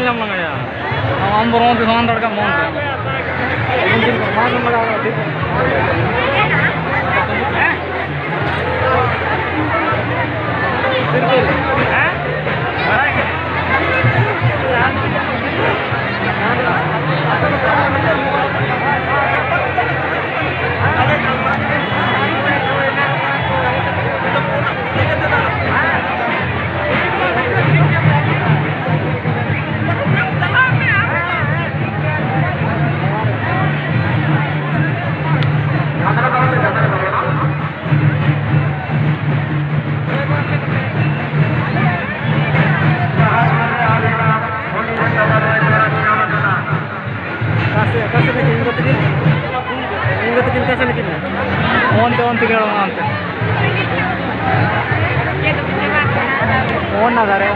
jam lang ya. Am borong di saman tarka mon. Mungkin masuk malah di. Onte ಕೇಳೋಣ ಅಂತ phone ಅದಾರೆ